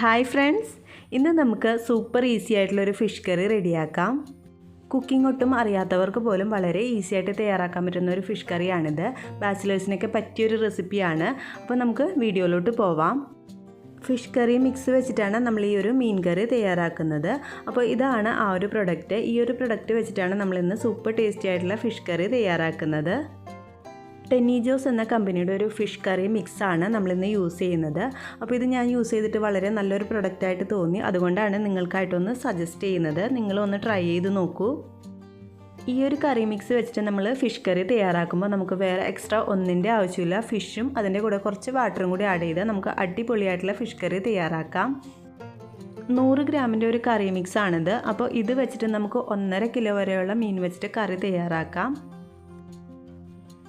Hi friends, ഇന്ന് നമുക്ക് super easy ആയിട്ടുള്ളൊരു ഫിഷ് കറി റെഡിയാക്കാം. കുക്കിംഗ് ഒട്ടും അറിയാത്തവർക്ക് പോലും വളരെ ഈസി ആയിട്ട് തയ്യാറാക്കാൻ പറ്റുന്ന ഒരു ഫിഷ് കറിയാണിത്. ബാച്ചിലേഴ്സിനൊക്കെ പറ്റിയൊരു റെസിപ്പിയാണ്. അപ്പോൾ നമുക്ക് വീഡിയോയിലോട്ട് പോവാം. ഫിഷ് കറി മിക്സ് വെച്ചിട്ടാണ് നമ്മൾ ഈ ഒരു മീൻ കറി തയ്യാറാക്കുന്നത്. അപ്പോൾ ഇതാണ് ആ ഒരു പ്രൊഡക്റ്റ്. ഈ ഒരു പ്രൊഡക്റ്റ് വെച്ചിട്ടാണ് നമ്മളിന്ന് സൂപ്പർ ടേസ്റ്റി ആയിട്ടുള്ള ഫിഷ് കറി തയ്യാറാക്കുന്നത്. ടെന്നീജോസ് എന്ന കമ്പനിയുടെ ഒരു ഫിഷ് കറി മിക്സാണ് നമ്മളിന്ന് യൂസ് ചെയ്യുന്നത്. അപ്പോൾ ഇത് ഞാൻ യൂസ് ചെയ്തിട്ട് വളരെ നല്ലൊരു പ്രൊഡക്റ്റായിട്ട് തോന്നി. അതുകൊണ്ടാണ് നിങ്ങൾക്കായിട്ടൊന്ന് സജസ്റ്റ് ചെയ്യുന്നത്. നിങ്ങളൊന്ന് ട്രൈ ചെയ്ത് നോക്കൂ. ഈ ഒരു കറി മിക്സ് വെച്ചിട്ട് നമ്മൾ ഫിഷ് കറി തയ്യാറാക്കുമ്പോൾ നമുക്ക് വേറെ എക്സ്ട്രാ ഒന്നിൻ്റെ ആവശ്യമില്ല. ഫിഷും അതിൻ്റെ കൂടെ കുറച്ച് വാട്ടറും കൂടി ആഡ് ചെയ്ത് നമുക്ക് അടിപൊളിയായിട്ടുള്ള ഫിഷ് കറി തയ്യാറാക്കാം. 100 ഗ്രാമിൻ്റെ ഒരു കറി മിക്സാണിത്. അപ്പോൾ ഇത് വെച്ചിട്ട് നമുക്ക് 1.5 കിലോ വരെയുള്ള മീൻ വെച്ചിട്ട് കറി തയ്യാറാക്കാം.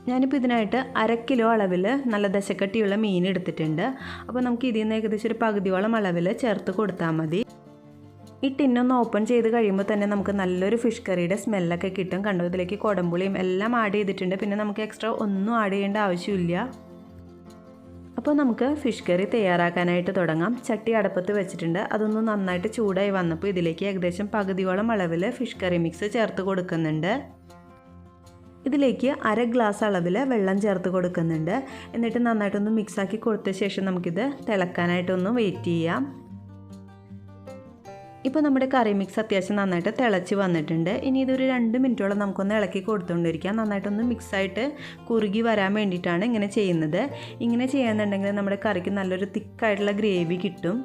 ഞാനിപ്പോൾ ഇതിനായിട്ട് 1/2 കിലോ അളവിൽ നല്ല ദശക്കട്ടിയുള്ള മീൻ എടുത്തിട്ടുണ്ട്. അപ്പോൾ നമുക്ക് ഇതിൽ നിന്ന് ഏകദേശം ഒരു പകുതിയോളം അളവിൽ ചേർത്ത് കൊടുത്താൽ മതി. ഈ ടിന്നൊന്ന് ഓപ്പൺ ചെയ്ത് കഴിയുമ്പോൾ തന്നെ നമുക്ക് നല്ലൊരു ഫിഷ് കറിയുടെ സ്മെല്ലൊക്കെ കിട്ടും. കണ്ടോ, ഇതിലേക്ക് കുടംപുളിയും എല്ലാം ആഡ് ചെയ്തിട്ടുണ്ട്. പിന്നെ നമുക്ക് എക്സ്ട്രാ ഒന്നും ആഡ് ചെയ്യേണ്ട ആവശ്യമില്ല. അപ്പോൾ നമുക്ക് ഫിഷ് കറി തയ്യാറാക്കാനായിട്ട് തുടങ്ങാം. ചട്ടി അടപ്പത്ത് വെച്ചിട്ടുണ്ട്. അതൊന്ന് നന്നായിട്ട് ചൂടായി വന്നപ്പോൾ ഇതിലേക്ക് ഏകദേശം പകുതിയോളം അളവിൽ ഫിഷ് കറി മിക്സ് ചേർത്ത് കൊടുക്കുന്നുണ്ട്. ഇതിലേക്ക് 1/2 ഗ്ലാസ് അളവിൽ വെള്ളം ചേർത്ത് കൊടുക്കുന്നുണ്ട്. എന്നിട്ട് നന്നായിട്ടൊന്ന് മിക്സാക്കി കൊടുത്ത ശേഷം നമുക്കിത് തിളക്കാനായിട്ടൊന്ന് വെയിറ്റ് ചെയ്യാം. ഇപ്പോൾ നമ്മുടെ കറി മിക്സ് അത്യാവശ്യം നന്നായിട്ട് തിളച്ച് വന്നിട്ടുണ്ട്. ഇനി ഇതൊരു 2 മിനിറ്റോളം നമുക്കൊന്ന് ഇളക്കി കൊടുത്തുകൊണ്ടിരിക്കാം. നന്നായിട്ടൊന്ന് മിക്സായിട്ട് കുറുകി വരാൻ വേണ്ടിയിട്ടാണ് ഇങ്ങനെ ചെയ്യുന്നത്. ഇങ്ങനെ ചെയ്യുന്നുണ്ടെങ്കിൽ നമ്മുടെ കറിക്ക് നല്ലൊരു തിക്കായിട്ടുള്ള ഗ്രേവി കിട്ടും.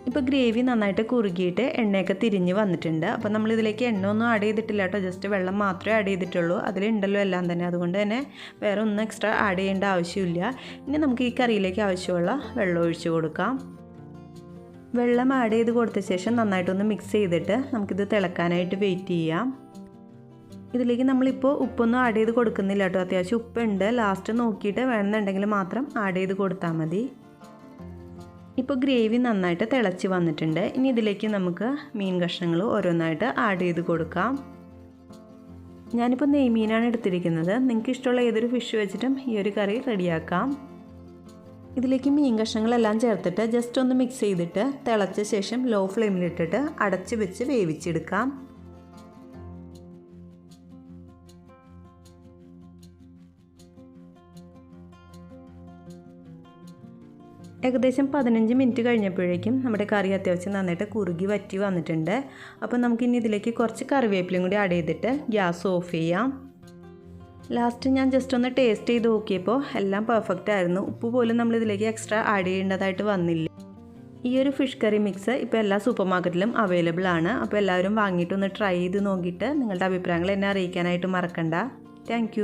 ഇപ്പോൾ ഗ്രേവി നന്നായിട്ട് കുറുകിയിട്ട് എണ്ണയൊക്കെ തിരിഞ്ഞ് വന്നിട്ടുണ്ട്. അപ്പോൾ നമ്മളിതിലേക്ക് എണ്ണ ഒന്നും ആഡ് ചെയ്തിട്ടില്ല കേട്ടോ. ജസ്റ്റ് വെള്ളം മാത്രമേ ആഡ് ചെയ്തിട്ടുള്ളൂ. അതിലുണ്ടല്ലോ എല്ലാം തന്നെ. അതുകൊണ്ട് തന്നെ വേറെ ഒന്നും എക്സ്ട്രാ ആഡ് ചെയ്യേണ്ട ആവശ്യമില്ല. ഇനി നമുക്ക് ഈ കറിയിലേക്ക് ആവശ്യമുള്ള വെള്ളം ഒഴിച്ച് കൊടുക്കാം. വെള്ളം ആഡ് ചെയ്ത് കൊടുത്ത ശേഷം നന്നായിട്ടൊന്ന് മിക്സ് ചെയ്തിട്ട് നമുക്കിത് തിളക്കാനായിട്ട് വെയിറ്റ് ചെയ്യാം. ഇതിലേക്ക് നമ്മളിപ്പോൾ ഉപ്പൊന്നും ആഡ് ചെയ്ത് കൊടുക്കുന്നില്ല കേട്ടോ. അത്യാവശ്യം ഉപ്പുണ്ട്. ലാസ്റ്റ് നോക്കിയിട്ട് വേണമെന്നുണ്ടെങ്കിൽ മാത്രം ആഡ് ചെയ്ത് കൊടുത്താൽ മതി. ഇപ്പോൾ ഗ്രേവി നന്നായിട്ട് തിളച്ച് വന്നിട്ടുണ്ട്. ഇനി ഇതിലേക്ക് നമുക്ക് മീൻ കഷ്ണങ്ങൾ ഓരോന്നായിട്ട് ആഡ് ചെയ്ത് കൊടുക്കാം. ഞാനിപ്പോൾ നെയ്മീനാണ് എടുത്തിരിക്കുന്നത്. നിങ്ങൾക്ക് ഇഷ്ടമുള്ള ഏതൊരു ഫിഷ് വെച്ചിട്ടും ഈ ഒരു കറി റെഡിയാക്കാം. ഇതിലേക്ക് മീൻ കഷ്ണങ്ങളെല്ലാം ചേർത്തിട്ട് ജസ്റ്റ് ഒന്ന് മിക്സ് ചെയ്തിട്ട് തിളച്ച ശേഷം ലോ ഫ്ലെയിമിലിട്ടിട്ട് അടച്ച് വെച്ച് വേവിച്ചെടുക്കാം. ഏകദേശം 15 മിനിറ്റ് കഴിഞ്ഞപ്പോഴേക്കും നമ്മുടെ കറി അത്യാവശ്യം നന്നായിട്ട് കുറുകി വറ്റി വന്നിട്ടുണ്ട്. അപ്പോൾ നമുക്കിനി ഇതിലേക്ക് കുറച്ച് കറിവേപ്പിലയും കൂടി ആഡ് ചെയ്തിട്ട് ഗ്യാസ് ഓഫ് ചെയ്യാം. ലാസ്റ്റ് ഞാൻ ജസ്റ്റ് ഒന്ന് ടേസ്റ്റ് ചെയ്ത് നോക്കിയപ്പോൾ എല്ലാം പെർഫെക്റ്റ് ആയിരുന്നു. ഉപ്പ് പോലും നമ്മളിതിലേക്ക് എക്സ്ട്രാ ആഡ് ചെയ്യേണ്ടതായിട്ട് വന്നില്ല. ഈ ഒരു ഫിഷ് കറി മിക്സ് ഇപ്പോൾ എല്ലാ സൂപ്പർ മാർക്കറ്റിലും അവൈലബിൾ ആണ്. അപ്പോൾ എല്ലാവരും വാങ്ങിയിട്ടൊന്ന് ട്രൈ ചെയ്ത് നോക്കിയിട്ട് നിങ്ങളുടെ അഭിപ്രായങ്ങൾ എന്നെ അറിയിക്കാനായിട്ട് മറക്കണ്ട. താങ്ക്